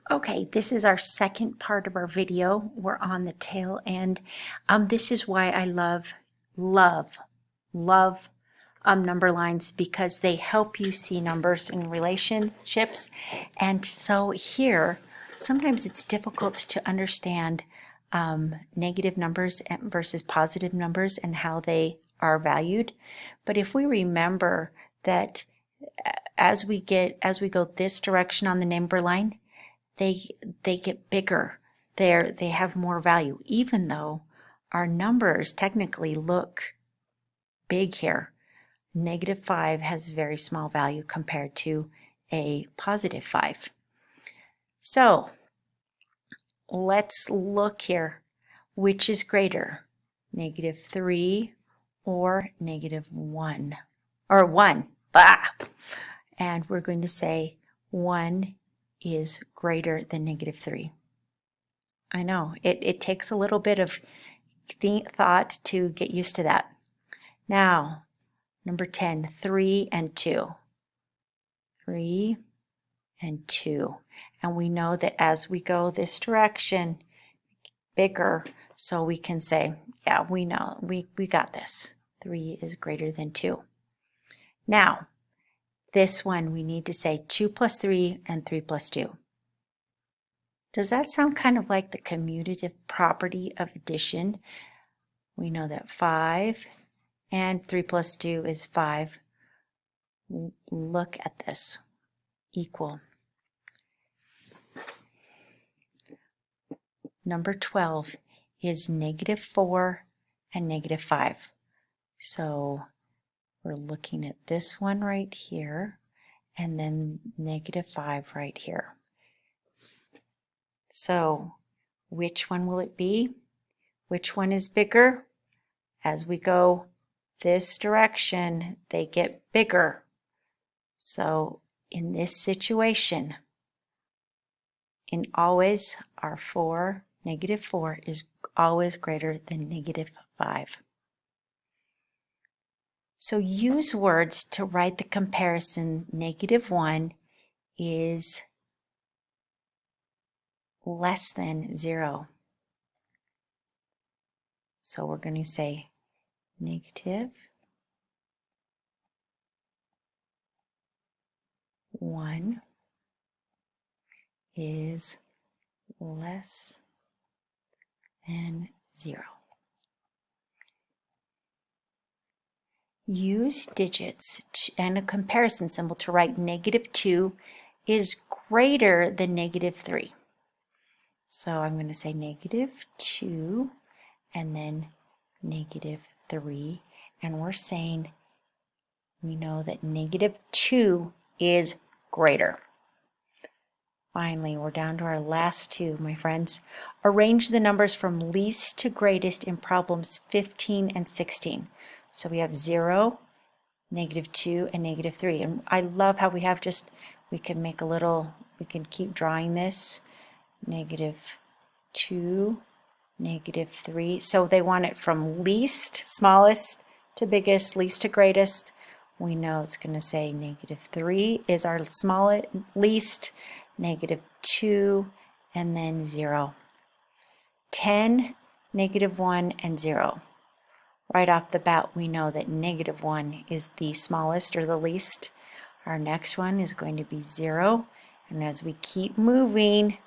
Okay, this is our second part of our video. We're on the tail end. This is why I love number lines, because they help you see numbers in relationships. And so here, sometimes it's difficult to understand negative numbers versus positive numbers and how they are valued. But if we remember that as we go this direction on the number line, they get bigger. They have more value, even though our numbers technically look big here. -5 has very small value compared to a +5. So let's look here. Which is greater, -3 or -1? Or 1. And we're going to say 1 is greater than -3. I know, it takes a little bit of thought to get used to that. Now, number 10, 3 and 2. 3 and 2. And we know that as we go this direction, bigger, so we can say, yeah, we know, we got this. 3 is greater than 2. Now, this one we need to say 2 plus 3 and 3 plus 2. Does that sound kind of like the commutative property of addition? We know that 5 and 3 plus 2 is 5. Look at this. Equal. Number 12 is -4 and -5. So we're looking at this one right here and then -5 right here. So which one will it be? Which one is bigger? As we go this direction, they get bigger. So in this situation, in always, our -4 is always greater than -5. So use words to write the comparison. -1 is less than 0. So we're going to say -1 is less than 0. Use digits and a comparison symbol to write -2 is greater than -3. So I'm going to say -2 and then -3, and we're saying we know that -2 is greater. Finally, we're down to our last two, my friends. Arrange the numbers from least to greatest in problems 15 and 16. So we have 0, -2, and -3. And I love how we have we can make a little, we can keep drawing this. -2, -3. So they want it from least, smallest, to biggest, least to greatest. We know it's going to say -3 is our smallest, least, -2, and then 0. 10, -1, and 0. Right off the bat, we know that -1 is the smallest or the least. Our next one is going to be 0. And as we keep moving,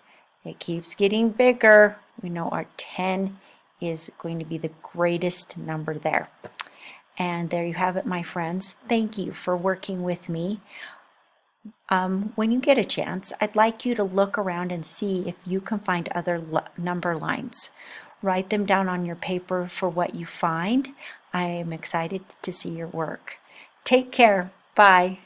it keeps getting bigger. We know our 10 is going to be the greatest number there. And there you have it, my friends. Thank you for working with me. When you get a chance, I'd like you to look around and see if you can find other number lines. Write them down on your paper for what you find. I am excited to see your work. Take care. Bye.